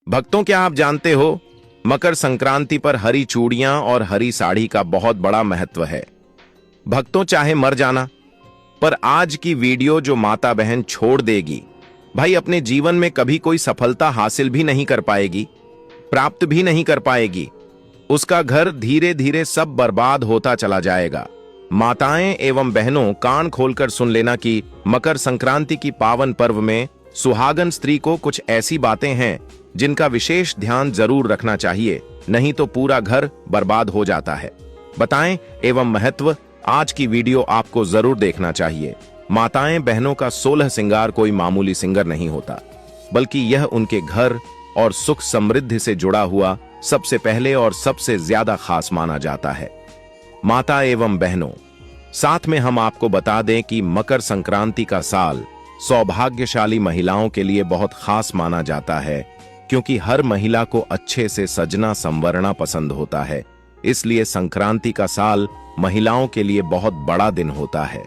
भक्तों, क्या आप जानते हो मकर संक्रांति पर हरी चूड़ियां और हरी साड़ी का बहुत बड़ा महत्व है। भक्तों, चाहे मर जाना, पर आज की वीडियो जो माता बहन छोड़ देगी, भाई अपने जीवन में कभी कोई सफलता हासिल भी नहीं कर पाएगी, प्राप्त भी नहीं कर पाएगी, उसका घर धीरे धीरे सब बर्बाद होता चला जाएगा। माताएं एवं बहनों, कान खोलकर सुन लेना कि मकर संक्रांति की पावन पर्व में सुहागन स्त्री को कुछ ऐसी बातें हैं जिनका विशेष ध्यान जरूर रखना चाहिए, नहीं तो पूरा घर बर्बाद हो जाता है। बताएं एवं महत्व, आज की वीडियो आपको जरूर देखना चाहिए। माताएं बहनों का 16 श्रृंगार कोई मामूली सिंगर नहीं होता, बल्कि यह उनके घर और सुख समृद्धि से जुड़ा हुआ सबसे पहले और सबसे ज्यादा खास माना जाता है। माता एवं बहनों, साथ में हम आपको बता दें कि मकर संक्रांति का साल सौभाग्यशाली महिलाओं के लिए बहुत खास माना जाता है, क्योंकि हर महिला को अच्छे से सजना संवरना पसंद होता है। इसलिए संक्रांति का साल महिलाओं के लिए बहुत बड़ा दिन होता है।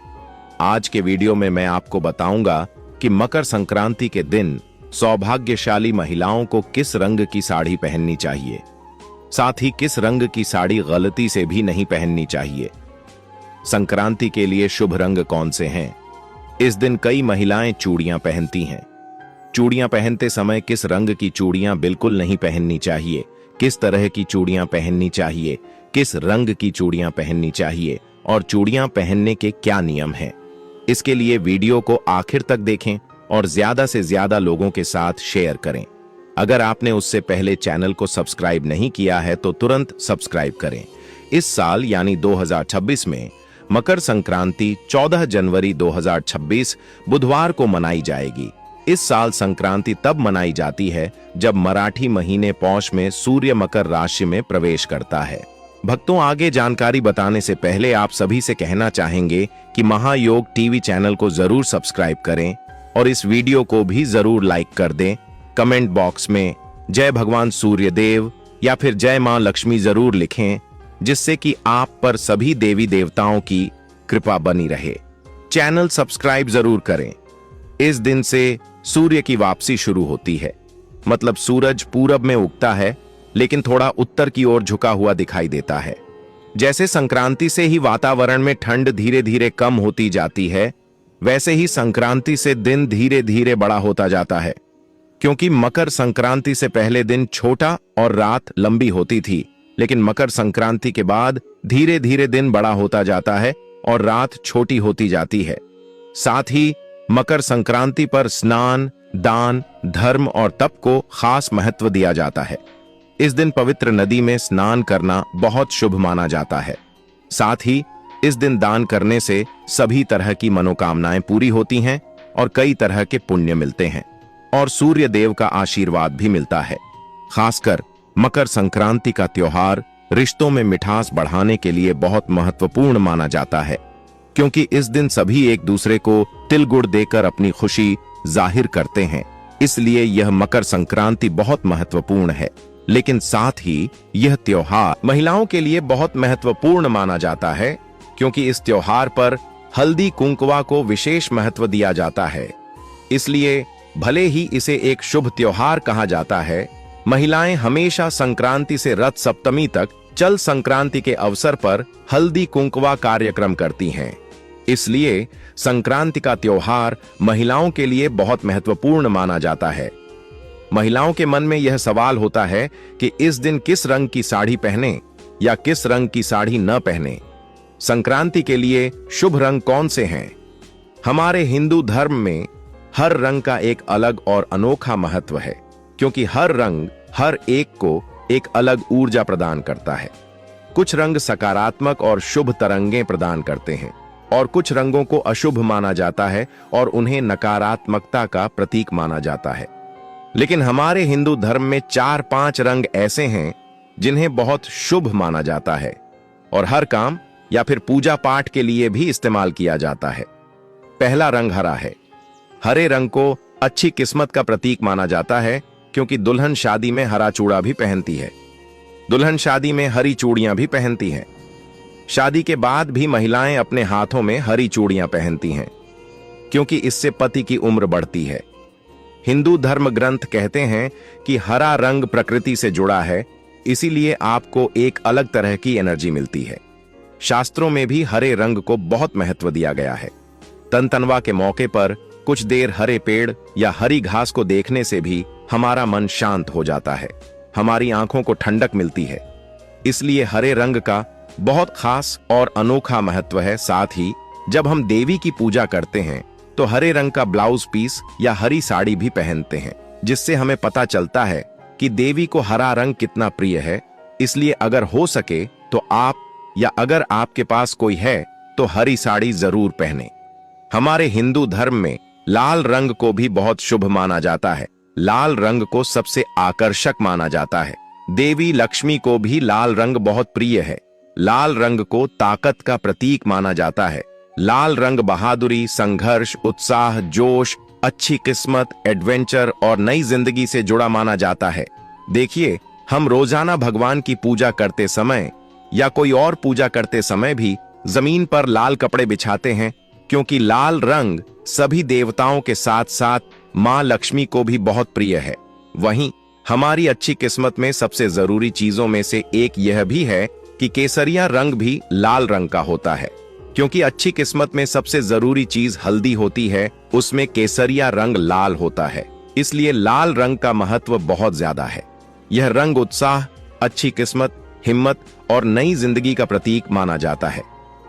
आज के वीडियो में मैं आपको बताऊंगा कि मकर संक्रांति के दिन सौभाग्यशाली महिलाओं को किस रंग की साड़ी पहननी चाहिए, साथ ही किस रंग की साड़ी गलती से भी नहीं पहननी चाहिए। संक्रांति के लिए शुभ रंग कौन से हैं? इस दिन कई महिलाएं चूड़ियां पहनती हैं। चूड़ियां पहनते समय किस रंग की चूड़ियां बिल्कुल नहीं पहननी चाहिए, किस तरह की चूड़ियां पहननी चाहिए, किस रंग की चूड़ियां पहननी चाहिए और चूड़ियां पहनने के क्या नियम हैं, इसके लिए वीडियो को आखिर तक देखें और ज्यादा से ज्यादा लोगों के साथ शेयर करें। अगर आपने उससे पहले चैनल को सब्सक्राइब नहीं किया है तो तुरंत सब्सक्राइब करें। इस साल यानी 2026 में मकर संक्रांति 14 जनवरी 2026 बुधवार को मनाई जाएगी। इस साल संक्रांति तब मनाई जाती है जब मराठी महीने पौष में सूर्य मकर राशि में प्रवेश करता है। भक्तों, आगे जानकारी बताने से पहले आप सभी से कहना चाहेंगे कि महायोग टीवी चैनल को जरूर सब्सक्राइब करें और इस वीडियो को भी जरूर लाइक कर दें। कमेंट बॉक्स में जय भगवान सूर्यदेव या फिर जय मां लक्ष्मी जरूर लिखें, जिससे कि आप पर सभी देवी देवताओं की कृपा बनी रहे। चैनल सब्सक्राइब जरूर करें। इस दिन से सूर्य की वापसी शुरू होती है, मतलब सूरज पूरब में उगता है लेकिन थोड़ा उत्तर की ओर झुका हुआ दिखाई देता है। जैसे संक्रांति से ही वातावरण में ठंड धीरे धीरे कम होती जाती है, वैसे ही संक्रांति से दिन धीरे धीरे बड़ा होता जाता है। क्योंकि मकर संक्रांति से पहले दिन छोटा और रात लंबी होती थी, लेकिन मकर संक्रांति के बाद धीरे धीरे दिन बड़ा होता जाता है और रात छोटी होती जाती है। साथ ही मकर संक्रांति पर स्नान, दान, धर्म और तप को खास महत्व दिया जाता है। इस दिन पवित्र नदी में स्नान करना बहुत शुभ माना जाता है। साथ ही इस दिन दान करने से सभी तरह की मनोकामनाएं पूरी होती हैं और कई तरह के पुण्य मिलते हैं और सूर्य देव का आशीर्वाद भी मिलता है। खासकर मकर संक्रांति का त्योहार रिश्तों में मिठास बढ़ाने के लिए बहुत महत्वपूर्ण माना जाता है, क्योंकि इस दिन सभी एक दूसरे को तिल गुड़ देकर अपनी खुशी जाहिर करते हैं। इसलिए यह मकर संक्रांति बहुत महत्वपूर्ण है। लेकिन साथ ही यह त्योहार महिलाओं के लिए बहुत महत्वपूर्ण माना जाता है, क्योंकि इस त्योहार पर हल्दी कुंकवा को विशेष महत्व दिया जाता है। इसलिए भले ही इसे एक शुभ त्योहार कहा जाता है, महिलाएं हमेशा संक्रांति से रथ सप्तमी तक चल संक्रांति के अवसर पर हल्दी कुंकवा कार्यक्रम करती हैं। इसलिए संक्रांति का त्योहार महिलाओं के लिए बहुत महत्वपूर्ण माना जाता है। महिलाओं के मन में यह सवाल होता है कि इस दिन किस रंग की साड़ी पहने या किस रंग की साड़ी न पहने। संक्रांति के लिए शुभ रंग कौन से हैं? हमारे हिंदू धर्म में हर रंग का एक अलग और अनोखा महत्व है, क्योंकि हर रंग हर एक को एक अलग ऊर्जा प्रदान करता है। कुछ रंग सकारात्मक और शुभ तरंगें प्रदान करते हैं और कुछ रंगों को अशुभ माना जाता है और उन्हें नकारात्मकता का प्रतीक माना जाता है। लेकिन हमारे हिंदू धर्म में 4-5 रंग ऐसे हैं जिन्हें बहुत शुभ माना जाता है और हर काम या फिर पूजा पाठ के लिए भी इस्तेमाल किया जाता है। पहला रंग हरा है। हरे रंग को अच्छी किस्मत का प्रतीक माना जाता है, क्योंकि दुल्हन शादी में हरा चूड़ा भी पहनती है। दुल्हन शादी में हरी चूड़ियां भी पहनती हैं। शादी के बाद भी महिलाएं अपने हाथों में हरी चूड़ियां पहनती हैं, क्योंकि इससे पति की उम्र बढ़ती है। हिंदू धर्म ग्रंथ कहते हैं कि हरा रंग प्रकृति से जुड़ा है, इसीलिए आपको एक अलग तरह की एनर्जी मिलती है। शास्त्रों में भी हरे रंग को बहुत महत्व दिया गया है। तनतनवा के मौके पर कुछ देर हरे पेड़ या हरी घास को देखने से भी हमारा मन शांत हो जाता है, हमारी आंखों को ठंडक मिलती है। इसलिए हरे रंग का बहुत खास और अनोखा महत्व है। साथ ही जब हम देवी की पूजा करते हैं तो हरे रंग का ब्लाउज पीस या हरी साड़ी भी पहनते हैं, जिससे हमें पता चलता है कि देवी को हरा रंग कितना प्रिय है। इसलिए अगर हो सके तो आप या अगर आपके पास कोई है तो हरी साड़ी जरूर पहने। हमारे हिंदू धर्म में लाल रंग को भी बहुत शुभ माना जाता है। लाल रंग को सबसे आकर्षक माना जाता है। देवी लक्ष्मी को भी लाल रंग बहुत प्रिय है। लाल रंग को ताकत का प्रतीक माना जाता है। लाल रंग बहादुरी, संघर्ष, उत्साह, जोश, अच्छी किस्मत, एडवेंचर और नई जिंदगी से जुड़ा माना जाता है। देखिए, हम रोजाना भगवान की पूजा करते समय या कोई और पूजा करते समय भी जमीन पर लाल कपड़े बिछाते हैं, क्योंकि लाल रंग सभी देवताओं के साथ साथ मां लक्ष्मी को भी बहुत प्रिय है। वहीं हमारी अच्छी किस्मत में सबसे जरूरी चीजों में से एक यह भी है कि केसरिया रंग भी लाल रंग का होता है। क्योंकि अच्छी किस्मत में सबसे जरूरी चीज हल्दी होती है, उसमें केसरिया रंग लाल होता है। इसलिए लाल रंग का महत्व बहुत ज्यादा है। यह रंग उत्साह, अच्छी किस्मत, हिम्मत और नई जिंदगी का प्रतीक माना जाता है।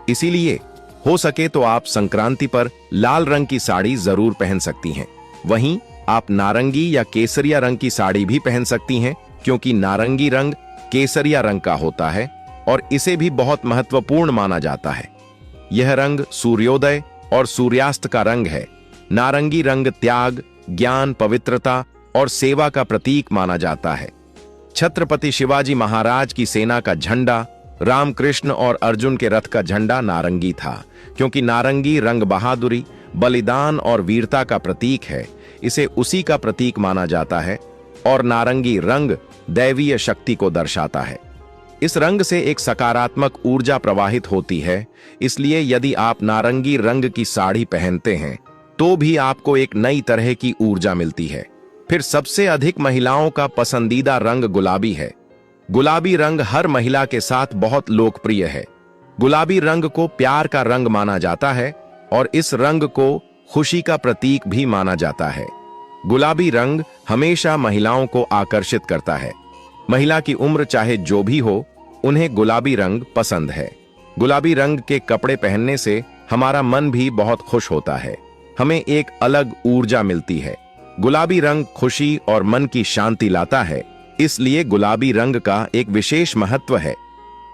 इसीलिए हो सके तो आप संक्रांति पर लाल रंग की साड़ी जरूर पहन सकती हैं। वहीं आप नारंगी या केसरिया रंग की साड़ी भी पहन सकती हैं, क्योंकि नारंगी रंग केसरिया रंग का होता है और इसे भी बहुत महत्वपूर्ण माना जाता है। यह रंग सूर्योदय और सूर्यास्त का रंग है। नारंगी रंग त्याग, ज्ञान, पवित्रता और सेवा का प्रतीक माना जाता है। छत्रपति शिवाजी महाराज की सेना का झंडा, रामकृष्ण और अर्जुन के रथ का झंडा नारंगी था, क्योंकि नारंगी रंग बहादुरी, बलिदान और वीरता का प्रतीक है। इसे उसी का प्रतीक माना जाता है और नारंगी रंग दैवीय शक्ति को दर्शाता है। इस रंग से एक सकारात्मक ऊर्जा प्रवाहित होती है। इसलिए यदि आप नारंगी रंग की साड़ी पहनते हैं तो भी आपको एक नई तरह की ऊर्जा मिलती है। फिर सबसे अधिक महिलाओं का पसंदीदा रंग गुलाबी है। गुलाबी रंग हर महिला के साथ बहुत लोकप्रिय है। गुलाबी रंग को प्यार का रंग माना जाता है और इस रंग को खुशी का प्रतीक भी माना जाता है। गुलाबी रंग हमेशा महिलाओं को आकर्षित करता है। महिला की उम्र चाहे जो भी हो, उन्हें गुलाबी रंग पसंद है। गुलाबी रंग के कपड़े पहनने से हमारा मन भी बहुत खुश होता है। हमें एक अलग ऊर्जा मिलती है। गुलाबी रंग खुशी और मन की शांति लाता है। इसलिए गुलाबी रंग का एक विशेष महत्व है।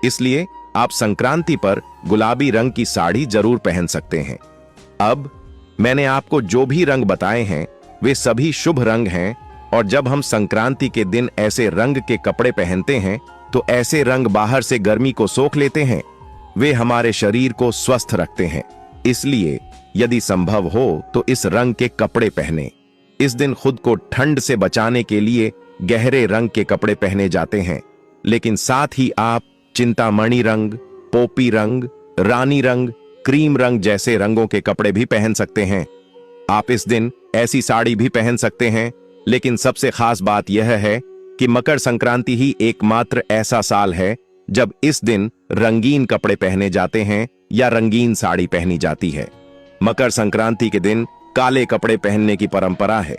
इसलिए आप संक्रांति पर गुलाबी रंग की साड़ी जरूर पहन सकते हैं। अब मैंने आपको जो भी रंग बताए हैं वे सभी शुभ रंग हैं, और जब हम संक्रांति के दिन ऐसे रंग के कपड़े पहनते हैं तो ऐसे रंग बाहर से गर्मी को सोख लेते हैं। वे हमारे शरीर को स्वस्थ रखते हैं। इसलिए यदि संभव हो तो इस रंग के कपड़े पहने। इस दिन खुद को ठंड से बचाने के लिए गहरे रंग के कपड़े पहने जाते हैं, लेकिन साथ ही आप चिंतामणि रंग, पोपी रंग, रानी रंग, क्रीम रंग जैसे रंगों के कपड़े भी पहन सकते हैं। आप इस दिन ऐसी साड़ी भी पहन सकते हैं, लेकिन सबसे खास बात यह है कि मकर संक्रांति ही एकमात्र ऐसा साल है जब इस दिन रंगीन कपड़े पहने जाते हैं या रंगीन साड़ी पहनी जाती है। मकर संक्रांति के दिन काले कपड़े पहनने की परंपरा है।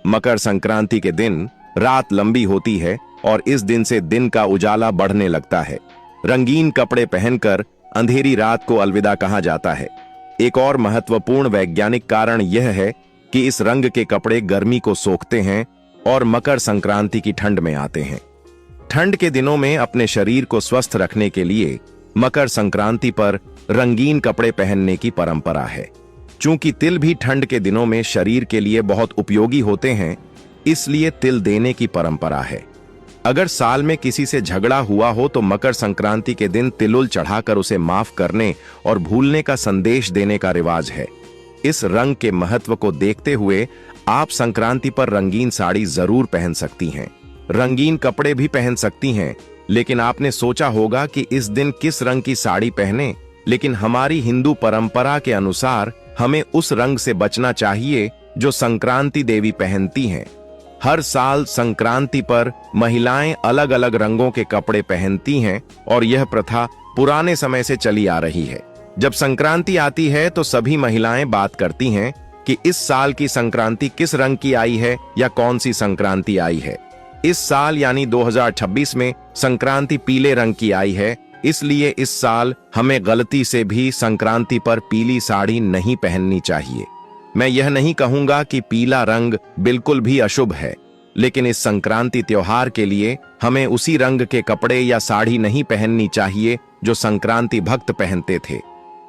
मकर संक्रांति के दिन रात लंबी होती है और इस दिन से दिन का उजाला बढ़ने लगता है। रंगीन कपड़े पहनकर अंधेरी रात को अलविदा कहा जाता है। एक और महत्वपूर्ण वैज्ञानिक कारण यह है कि इस रंग के कपड़े गर्मी को सोखते हैं और मकर संक्रांति की ठंड में आते हैं। ठंड के दिनों में अपने शरीर को स्वस्थ रखने के लिए मकर संक्रांति पर रंगीन कपड़े पहनने की परंपरा है। चूंकि तिल भी ठंड के दिनों में शरीर के लिए बहुत उपयोगी होते हैं, इसलिए तिल देने की परंपरा है। अगर साल में किसी से झगड़ा हुआ हो तो मकर संक्रांति के दिन तिलुल चढ़ाकर उसे माफ करने और भूलने का संदेश देने का रिवाज है। इस रंग के महत्व को देखते हुए आप संक्रांति पर रंगीन साड़ी जरूर पहन सकती हैं। रंगीन कपड़े भी पहन सकती हैं, लेकिन आपने सोचा होगा कि इस दिन किस रंग की साड़ी पहने। लेकिन हमारी हिंदू परंपरा के अनुसार हमें उस रंग से बचना चाहिए जो संक्रांति देवी पहनती हैं। हर साल संक्रांति पर महिलाएं अलग अलग रंगों के कपड़े पहनती हैं और यह प्रथा पुराने समय से चली आ रही है। जब संक्रांति आती है तो सभी महिलाएं बात करती हैं कि इस साल की संक्रांति किस रंग की आई है या कौन सी संक्रांति आई है। इस साल यानी 2026 में संक्रांति पीले रंग की आई है, इसलिए इस साल हमें गलती से भी संक्रांति पर पीली साड़ी नहीं पहननी चाहिए। मैं यह नहीं कहूंगा कि पीला रंग बिल्कुल भी अशुभ है, लेकिन इस संक्रांति त्योहार के लिए हमें उसी रंग के कपड़े या साड़ी नहीं पहननी चाहिए जो संक्रांति भक्त पहनते थे।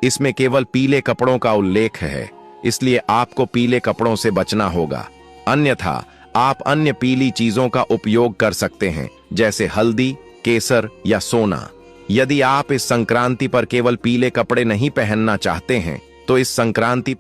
इसमें केवल पीले कपड़ों का उल्लेख है, इसलिए आपको पीले कपड़ों से बचना होगा। अन्यथा आप अन्य पीली चीजों का उपयोग कर सकते हैं, जैसे हल्दी, केसर या सोना। यदि आप इस संक्रांति पर केवल पीले कपड़े नहीं पहनना चाहते हैं तो इस संक्रांति